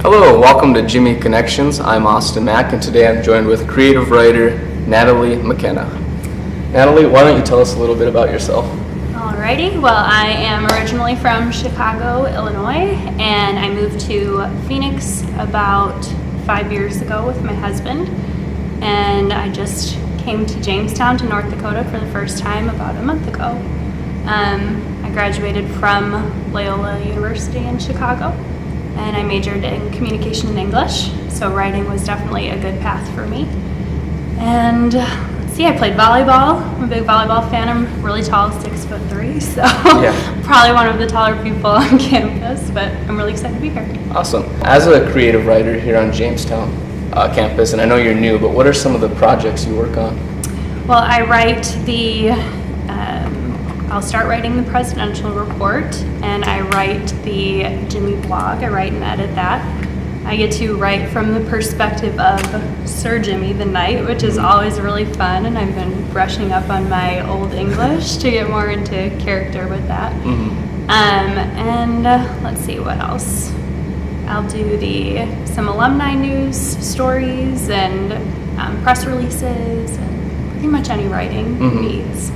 Hello, welcome to Jimmie Connections. I'm Austin Mack, and today I'm joined with creative writer Natalie McKenna. Natalie, why don't you tell us a little bit about yourself? Alrighty, well, I am originally from Chicago, Illinois, and I moved to Phoenix about 5 years ago with my husband, and I just came to Jamestown to North Dakota for the first time about a month ago. I graduated from Loyola University in Chicago, and I majored in communication and English, so writing was definitely a good path for me. And let's see, I played volleyball. I'm a big volleyball fan. I'm really tall, 6'3", so probably one of the taller people on campus, but I'm really excited to be here. Awesome. As a creative writer here on Jamestown campus, and I know you're new, but what are some of the projects you work on? Well, I write I'll start writing the presidential report, and I write the Jimmy blog. I write and edit that. I get to write from the perspective of Sir Jimmy the Knight, which is always really fun, and I've been brushing up on my old English to get more into character with that. And let's see what else. I'll do some alumni news stories and press releases and pretty much any writing needs.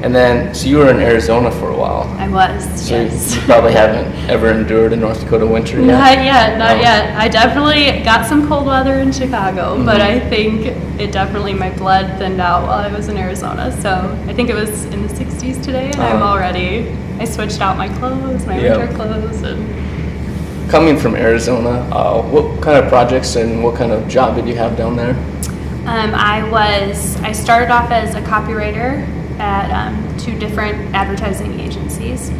And then, so you were in Arizona for a while. I was, so yes. You probably haven't ever endured a North Dakota winter yet? Not yet. I definitely got some cold weather in Chicago, but I think it definitely, my blood thinned out while I was in Arizona. So I think it was in the 60s today, and I switched out my clothes, my winter clothes. And coming from Arizona, what kind of projects and what kind of job did you have down there? I started off as a copywriter at 2 different advertising agencies.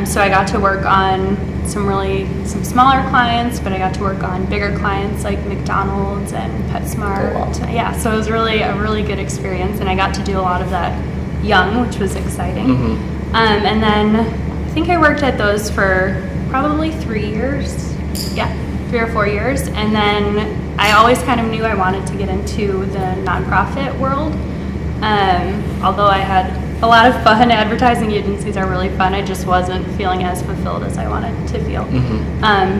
So I got to work on some smaller clients, but I got to work on bigger clients like McDonald's and PetSmart. Oh, wow. Yeah, so it was really a really good experience, and I got to do a lot of that young, which was exciting. And then I think I worked at those for probably 3 years. Yeah, 3 or 4 years. And then I always kind of knew I wanted to get into the nonprofit world. Although I had a lot of fun, advertising agencies are really fun, I just wasn't feeling as fulfilled as I wanted to feel.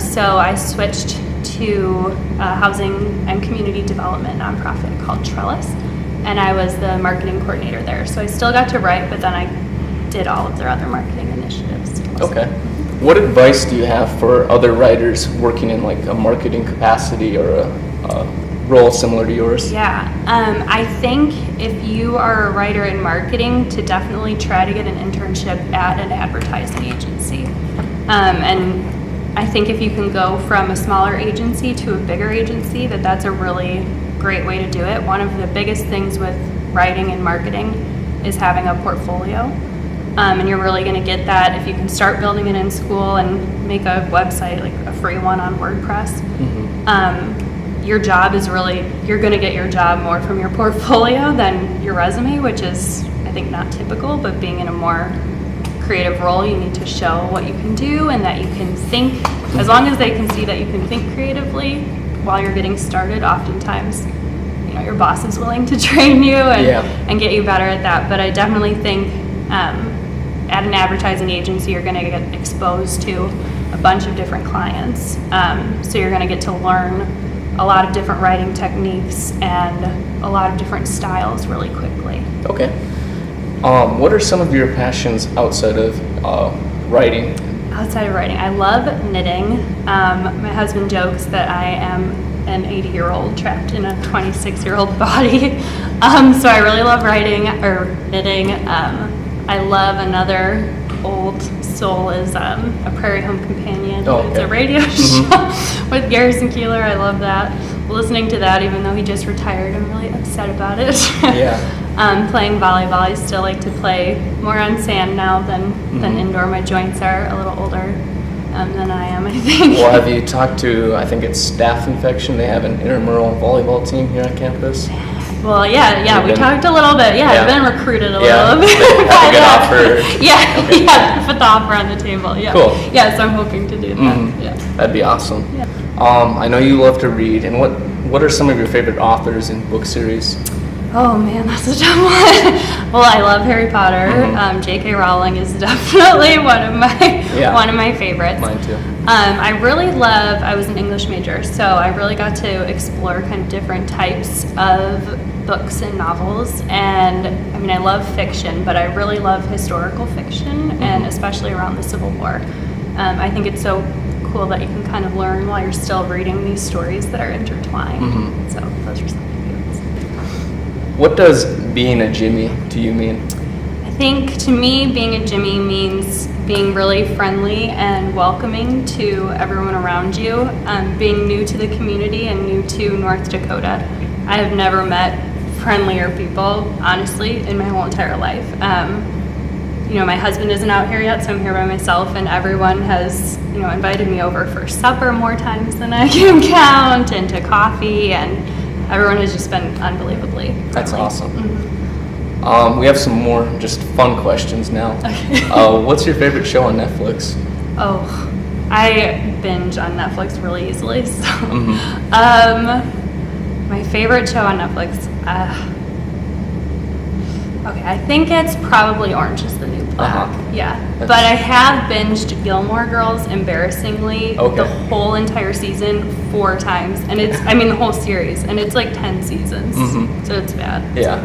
So I switched to a housing and community development nonprofit called Trellis, and I was the marketing coordinator there. So I still got to write, but then I did all of their other marketing initiatives. Okay. What advice do you have for other writers working in like a marketing capacity or a role similar to yours? I think if you are a writer in marketing, to definitely try to get an internship at an advertising agency. And I think if you can go from a smaller agency to a bigger agency, that's a really great way to do it. One of the biggest things with writing and marketing is having a portfolio. And you're really going to get that if you can start building it in school and make a website, like a free one on WordPress. Your job is you're going to get your job more from your portfolio than your resume, which is, I think, not typical, but being in a more creative role, you need to show what you can do and that you can think. As long as they can see that you can think creatively while you're getting started, oftentimes, your boss is willing to train you and get you better at that. But I definitely think at an advertising agency, you're going to get exposed to a bunch of different clients. So you're going to get to learn a lot of different writing techniques and a lot of different styles really quickly. Okay. What are some of your passions outside of writing? Outside of writing, I love knitting. My husband jokes that I am an 80-year-old trapped in a 26-year-old body. So I really love writing or knitting. I love another old soul is a Prairie Home Companion. It's a radio show with Garrison Keillor. I love that. Listening to that, even though he just retired, I'm really upset about it. Playing volleyball, I still like to play more on sand now than indoor. My joints are a little older than I am, I think. Well, have you talked to, I think it's Staph Infection, they have an intramural volleyball team here on campus? Well, we talked a little bit. I've been recruited a little bit. Have a good offer. Put the offer on the table. Cool. So I'm hoping to do that. That'd be awesome. I know you love to read, and what are some of your favorite authors and book series? Oh man, that's a tough one. Well, I love Harry Potter. J.K. Rowling is definitely one of my favorites. Mine too. I was an English major, so I really got to explore kind of different types of books and novels. And I mean, I love fiction, but I really love historical fiction, and especially around the Civil War. I think it's so cool that you can kind of learn while you're still reading these stories that are intertwined. So those are some favorites. What does being a Jimmie to you mean? I think to me, being a Jimmie means being really friendly and welcoming to everyone around you. Being new to the community and new to North Dakota, I have never met friendlier people, honestly, in my whole entire life. My husband isn't out here yet, so I'm here by myself, and everyone has, invited me over for supper more times than I can count, and to coffee, and everyone has just been unbelievably friendly. That's awesome. We have some more just fun questions now. Okay. What's your favorite show on Netflix? Oh, I binge on Netflix really easily. So, my favorite show on Netflix. Okay, I think it's probably Orange is the New Black. Yeah, but I have binged Gilmore Girls embarrassingly the whole entire season 4 times, and the whole series, and it's like 10 seasons, so it's bad. Yeah.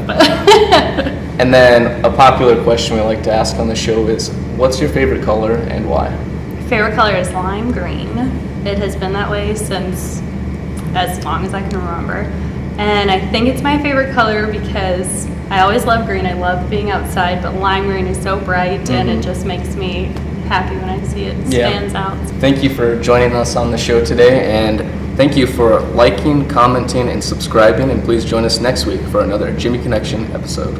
And then a popular question we like to ask on the show is, what's your favorite color and why? My favorite color is lime green. It has been that way since as long as I can remember. And I think it's my favorite color because I always love green. I love being outside, but lime green is so bright and it just makes me happy when I see it. It stands out. Thank you for joining us on the show today, and thank you for liking, commenting, and subscribing, and please join us next week for another Jimmie Connection episode.